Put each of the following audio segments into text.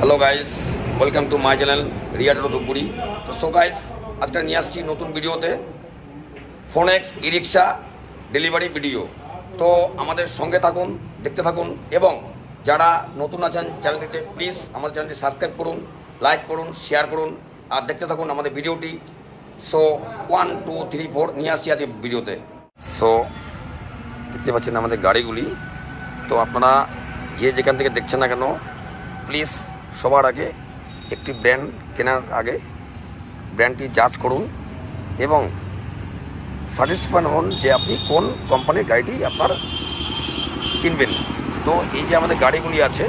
Hello guys, welcome to my channel Riya Toto Dhupguri. তো so guys, আজকে নিয়ে আসছি নতুন ভিডিওতে Phonex e rickshaw delivery video. তো আমাদের সঙ্গে থাকুন, দেখতে থাকুন, এবং যারা নতুন আছেন চ্যানেলটিতে প্লিজ আমাদের চ্যানেলটি সাবস্ক্রাইব করুন, লাইক করুন, শেয়ার করুন, আর দেখতে থাকুন আমাদের ভিডিওটি। সো 1 2 3 4 নিয়ে আসছি আজকে ভিডিওতে। সো দেখতে পাচ্ছেন আমাদের গাড়িগুলি। তো আপনারা যে যেখান থেকে দেখছেন না কেন, প্লিজ সবার আগে একটি ব্র্যান্ড কেনার আগে ব্র্যান্ডটি যাচ করুন এবং স্যাটিসফাই হন যে আপনি কোন কোম্পানির গাড়িটি আপনার কিনবেন। তো এই যে আমাদের গাড়িগুলি আছে,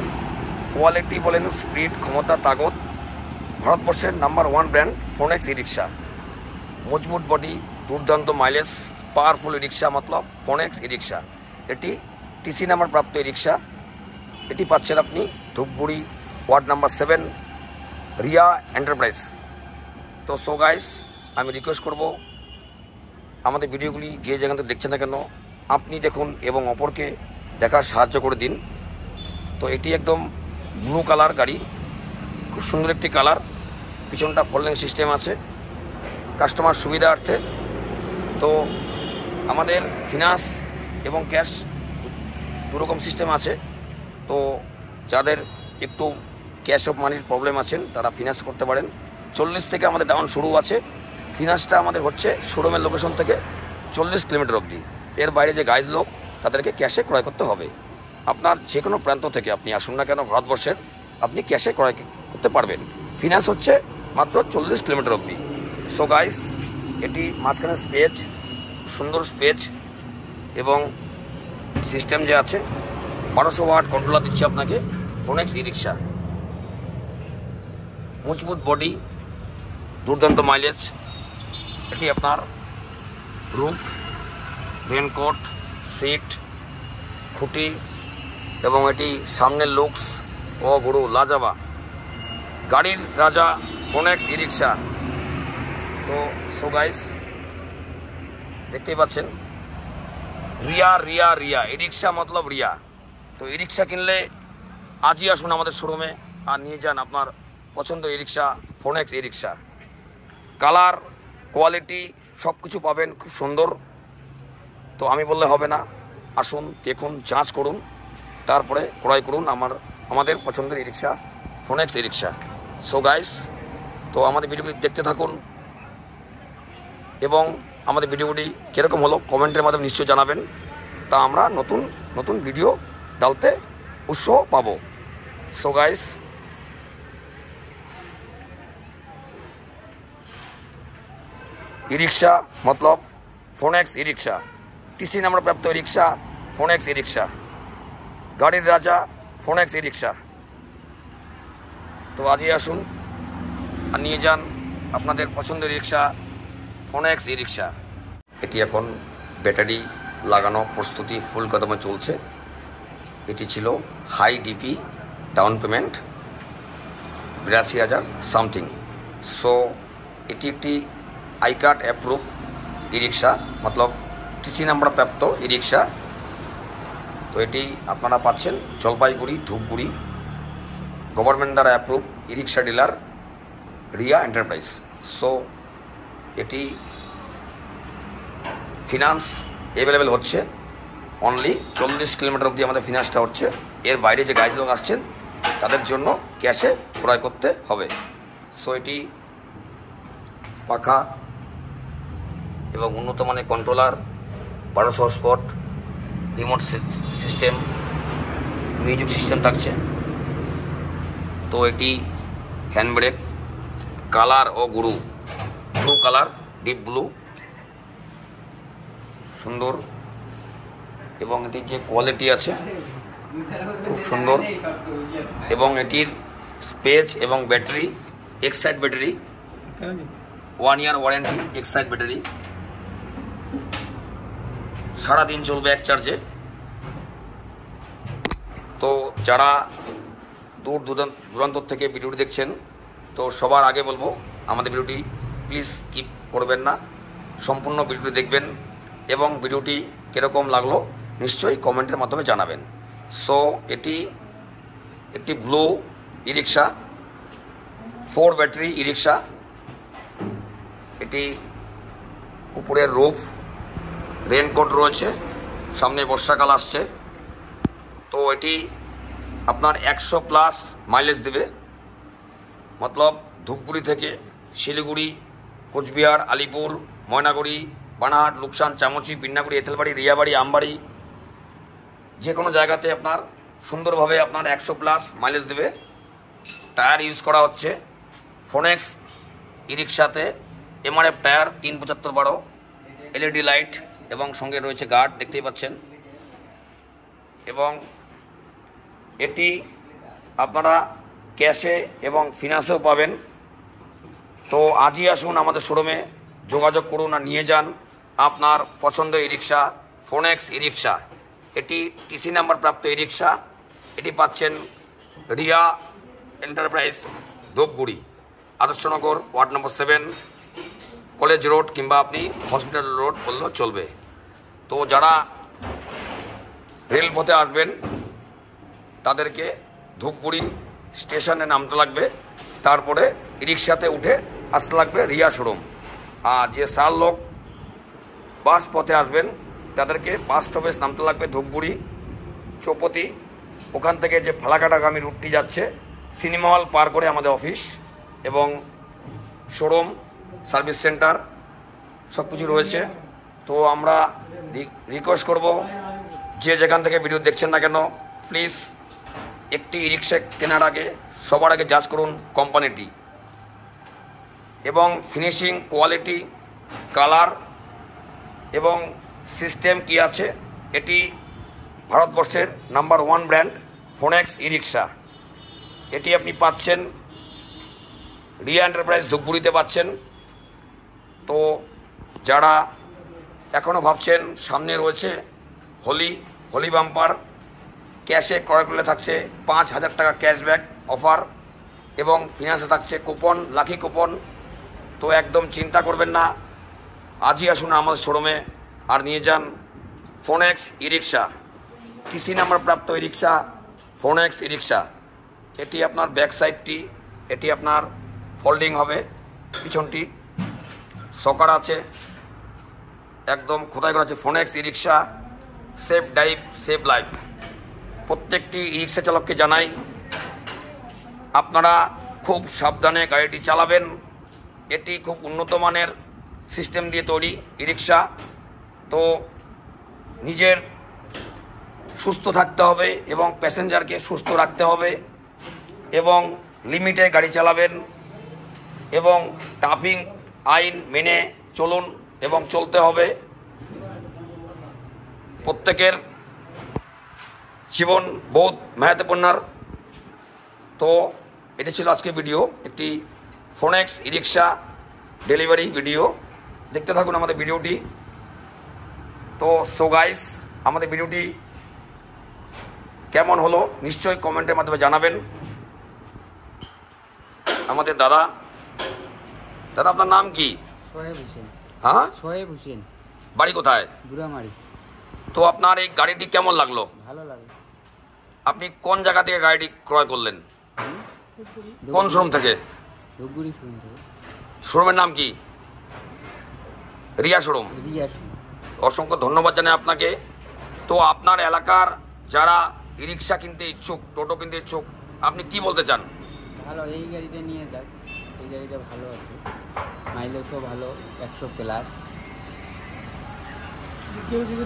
কোয়ালিটি বলেন, স্পিড, ক্ষমতা, তাগত, ভারতবর্ষের number 1 brand Phonex e rickshaw. মজবুত বডি, দুর্দান্ত মাইলেজ, পাওয়ারফুল ই রিক্সা মতলব ফোনেক্স ই রিক্সা। এটি টিসি নাম্বার প্রাপ্ত ই রিক্সা। এটি পাচ্ছেন আপনি Dhupguri ward number 7 Riya enterprise. তো সো গাইস, আমি রিকোয়েস্ট করব আমাদের ভিডিওগুলি যে যেখান থেকে দেখছেন না কেন আপনি দেখুন এবং অপরকে দেখার সাহায্য করে দিন। তো এটি একদম ব্লু কালার গাড়ি, খুব সুন্দর একটি কালার। পিছনটা ফোল্ডিং সিস্টেম আছে কাস্টমার সুবিধার্থে। তো আমাদের ফিনান্স এবং ক্যাশ দুরকম সিস্টেম আছে। তো যাদের একটু ক্যাশ অফ মানির প্রবলেম আছেন তারা ফিনান্স করতে পারেন। 40 থেকে আমাদের ডাউন শুরু আছে। ফিনান্সটা আমাদের হচ্ছে শোরুমের লোকেশন থেকে 40 কিলোমিটার অবধি। এর বাইরে যে গাইজ লোক তাদেরকে ক্যাশে ক্রয় করতে হবে। আপনার যে কোনো প্রান্ত থেকে আপনি আসুন না কেন ভারতবর্ষের, আপনি ক্যাশে ক্রয় করতে পারবেন। ফিনান্স হচ্ছে মাত্র 40 কিলোমিটার অবধি। সো গাইস, এটি মাঝখানে স্পেস, সুন্দর স্পেস এবং সিস্টেম যে আছে 1200 ওয়াট কন্ট্রোলার দিচ্ছে আপনাকে ফোনেক্স ই রিক্সা। মজবুত বডি, দুর্দান্ত মাইলেজ। এটি আপনার রুফ, রেনকোট, সিট, খুঁটি এবং এটি সামনের লুকস ও গুরু লাজাবা। গাড়ির রাজা ফোনেক্স ই রিক্সা। তো সো গাইস, দেখতেই পাচ্ছেন রিয়া রিয়া রিয়া ই রিক্সা মতলব রিয়া। তো ই রিক্সা কিনলে আজই আসুন আমাদের শোরুমে আর নিয়ে যান আপনার পছন্দের ই রিক্সা ফোনেক্স ই রিক্সা। কালার, কোয়ালিটি সব কিছু পাবেন খুব সুন্দর। তো আমি বললে হবে না, আসুন দেখুন, যাচ করুন, তারপরে ক্রয় করুন আমাদের পছন্দের ই রিক্সা ফোনেক্স ই রিক্সা। সো গাইস, তো আমাদের ভিডিওগুলি দেখতে থাকুন এবং আমাদের ভিডিওগুলি কীরকম হলো কমেন্টের মাধ্যমে নিশ্চয়ই জানাবেন। তা আমরা নতুন নতুন ভিডিও ডালতে উৎসাহ পাবো। সো গাইস, ই রিক্সা মতলব ফোনেক্স ই রিক্সা, টিসি নাম্বার প্রাপ্ত ই রিক্সা ফোনেক্স ই রিক্সা, গাড়ির রাজা ফোনেক্স ই রিক্সা। তো আজই আসুন আর নিয়ে যান আপনাদের পছন্দের রিক্সা ফোনেক্স ই রিক্সা। এটি এখন ব্যাটারি লাগানো প্রস্তুতি ফুল কদমে চলছে। এটি ছিল high DP, down payment 82,000 something. So এটি একটি I card approve e rickshaw মতলব টিসি নাম্বার প্রাপ্ত ই রিক্সা। তো এটি আপনারা পাচ্ছেন জলপাইগুড়ি ধূপগুড়ি গভর্নমেন্ট দ্বারা approve e rickshaw dealer Riya enterprise. So এটি ফিনান্স অ্যাভেলেবেল হচ্ছে অনলি 40 কিলোমিটার অবধি আমাদের ফিনান্সটা হচ্ছে। এর বাইরে যে গাইজ লোক আসছেন তাদের জন্য ক্যাশে ক্রয় করতে হবে। সো এটি পাখা এবং উন্নত মানের controller, 1200 spot, remote system, music system থাকছে। তো এটি হ্যান্ড ব্রেক, কালার ও গুরু ব্লু কালার, ডিপ ব্লু, সুন্দর। এবং এটির যে কোয়ালিটি আছে খুব সুন্দর। এবং এটির স্পেস এবং battery, Exide battery, 1 year warranty Exide battery, সারাদিন চলবে এক চার্জে। তো যারা দূর দূরান্ত থেকে ভিডিওটি দেখছেন, তো সবার আগে বলবো আমাদের ভিডিওটি প্লিজ স্কিপ করবেন না, সম্পূর্ণ ভিডিওটি দেখবেন এবং ভিডিওটি কীরকম লাগলো নিশ্চয়ই কমেন্টের মাধ্যমে জানাবেন। সো এটি একটি ব্লু ই রিক্সা, 4 ব্যাটারি ই রিক্সা। এটি উপরের রুফ, রেনকোট রয়েছে, সামনে বর্ষাকাল আসছে। তো এটি আপনার 100+ মাইলেজ দেবে। মতলব ধূপগুড়ি থেকে শিলিগুড়ি, কোচবিহার, আলিপুর, ময়নাগুড়ি, বানাহাট, লুকসান, চামচি, পিন্নাগুড়ি, এঁথেলবাড়ি, রিয়াবাড়ি, আমবাড়ি, যে কোনো জায়গাতে আপনার সুন্দরভাবে আপনার 100+ মাইলেজ দেবে। টায়ার ইউজ করা হচ্ছে ফোনেক্স ই রিক্সাতে MRF টায়ার 375/12, LED লাইট এবং সঙ্গে রয়েছে গার্ড, দেখতেই পাচ্ছেন। এবং এটি আপনারা ক্যাশে এবং ফিনান্সেও পাবেন। তো আজই আসুন আমাদের শোরুমে, যোগাযোগ করুন আর নিয়ে যান আপনার পছন্দের ই রিক্সা, ফোনেক্স ই রিক্সা। এটি TC নাম্বার প্রাপ্ত ই রিক্সা। এটি পাচ্ছেন Riya enterprise, Dhupguri, Adarsh Nagar, ward number 7, college road, কিংবা আপনি হসপিটাল রোড বললেও চলবে। তো যারা রেলপথে আসবেন তাদেরকে ধূপগুড়ি স্টেশনে নামতে লাগবে, তারপরে ই রিক্সাতে উঠে আসতে লাগবে রিয়া শোরুম। আর যে সার লোক বাস পথে আসবেন তাদেরকে বাস স্টপেজ নামতে লাগবে ধূপগুড়ি চৌপতি। ওখান থেকে যে ফালাকাটাগামী রুটটি যাচ্ছে, সিনেমা হল পার করে আমাদের অফিস এবং শোরুম, সার্ভিস সেন্টার সব কিছু রয়েছে। তো আমরা রিকোয়েস্ট করব, যে যেখান থেকে ভিডিও দেখছেন না কেন, প্লিজ একটি ই রিক্সা কেনার আগে সবার আগে জাজ করুন কোম্পানিটি এবং ফিনিশিং, কোয়ালিটি, কালার এবং সিস্টেম কি আছে। এটি ভারতবর্ষের number 1 brand Phonex e rickshaw. এটি আপনি পাচ্ছেন রিয়া এন্টারপ্রাইজ ধূপগুড়িতে পাচ্ছেন। তো যারা এখনও ভাবছেন, সামনে রয়েছে হোলি বাম্পার, ক্যাশে ক্রয় করলে থাকছে 5,000 টাকা ক্যাশব্যাক অফার এবং ফিনান্সে থাকছে কুপন, লাকি কুপন। তো একদম চিন্তা করবেন না, আজই আসুন আমাদের শোরুমে আর নিয়ে যান ফোনেক্স ই রিক্সা, TC নাম্বার প্রাপ্ত ই রিক্সা, ফোনেক্স ই রিক্সা। এটি আপনার ব্যাক সাইডটি, এটি আপনার ফোল্ডিং হবে, পিছনটি সকার আছে, একদম খোদাই করা আছে ফোনেক্স ই রিক্সা, সেফ ড্রাইভ সেফ লাইফ। প্রত্যেকটি ই রিক্সা চালককে জানাই, আপনারা খুব সাবধানে গাড়িটি চালাবেন। এটি খুব উন্নত মানের সিস্টেম দিয়ে তৈরি ই রিক্সা। তো নিজের সুস্থ থাকতে হবে এবং প্যাসেঞ্জারকে সুস্থ রাখতে হবে এবং লিমিটে গাড়ি চালাবেন এবং ট্রাফিক আইন মেনে চলুন এবং চলতে হবে। প্রত্যেকের জীবন বহুত মেহত্বপূর্ণার। তো এটি ছিল আজকে ভিডিও, একটি phonics e rickshaw delivery video. দেখতে থাকুন আমাদের ভিডিওটি। তো সো গাইস, আমাদের ভিডিওটি কেমন হলো নিশ্চয়ই কমেন্টের মাধ্যমে জানাবেন। আমাদের দাদা আপনার নাম কি? সোহেব হোসেন। হ্যাঁ, সোহেব হোসেন। বাড়ি কোথায়? দুরামারি। তো আপনার এই গাড়িটি কেমন লাগলো? ভালো লাগে। আপনি কোন জায়গা থেকে গাড়িটি ক্রয় করলেন? কোন শোরুম থেকে? ধূপগুড়ি শোরুম থেকে। শোরুমের নাম কি? রিয়া শোরুম। রিয়া শোরুম। অসংখ্য ধন্যবাদ জানাই আপনাকে। তো আপনার এলাকার যারা ই রিক্সা কিনতে ইচ্ছুক, টোটো কিনতে ইচ্ছুক, আপনি কি বলতে চান? ভালো, এই গাড়িটা নিয়ে যাক, এই গাড়িটা ভালো আছে, মাইলেজও ভালো, 100+। কেউ যদি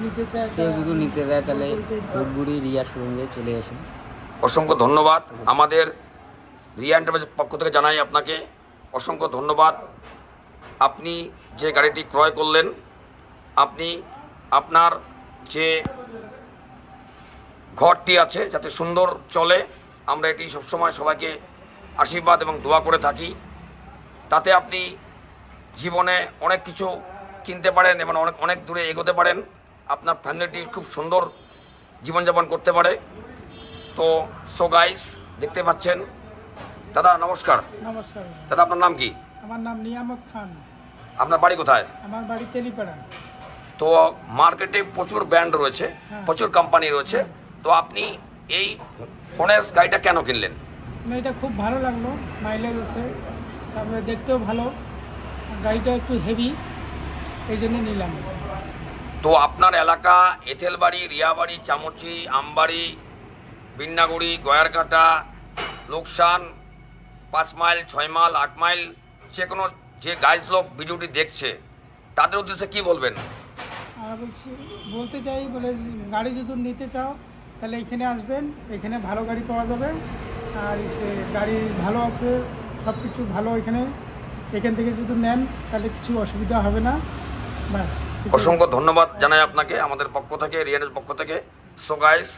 নিতে চায় তাহলে ধূপগুড়ি রিয়া শোরুমে চলে আসেন। অসংখ্য ধন্যবাদ। আমাদের রিয়া এন্টারপ্রাইজের পক্ষ থেকে জানাই আপনাকে অসংখ্য ধন্যবাদ। আপনি যে গাড়িটি ক্রয় করলেন, আপনি আপনার যে ঘরটি আছে যাতে সুন্দর চলে, আমরা এটি সবসময় সবাইকে আশীর্বাদ এবং দোয়া করে থাকি। তাতে আপনি জীবনে অনেক কিছু কিনতে পারেন এবং অনেক দূরে এগোতে পারেন, আপনার ফ্যামিলিটি খুব সুন্দর জীবনযাপন করতে পারে। তো সো গাইস, দেখতে পাচ্ছেন দাদা, নমস্কার। নমস্কার দাদা, আপনার নাম কি? আমার নাম নিয়ামত খান। আপনার বাড়ি কোথায়? আমার বাড়ি তেলিপাড়া। তো মার্কেটে প্রচুর ব্র্যান্ড রয়েছে, প্রচুর কোম্পানি রয়েছে। তো আপনি এই ফোনেক্স গাড়িটা কেন কিনলেন? না, এটা খুব ভালো লাগলো, মাইলেজ আছে, তারপরে দেখতেও ভালো, গাড়িটা একটু হেভি, এই জন্য নিলাম। তো আপনার এলাকা এঁথেলবাড়ি, রিয়াবাড়ি, চামচি, আমবাড়ি, বিন্নাগুড়ি, গয়ারকাটা, লোকসান, 5 মাইল, 6 মাইল, 8 মাইল, যে কোনো যে গাইজ লোক ভিডিওটি দেখছে তাদের উদ্দেশ্যে কি বলবেন? আর বলতে চাই, বলে গাড়ি যদি নিতে চাও তাহলে এখানে আসবেন, এখানে ভালো গাড়ি পাওয়া যাবে, আর সে গাড়ি ভালো আছে, সব কিছু ভালো এখান থেকে যদি নেন তাহলে কিছু অসুবিধা হবে না। ব্যাস। অসংখ্য ধন্যবাদ জানাই আপনাকে আমাদের পক্ষ থেকে, রিয়ানের পক্ষ থেকে। So guys,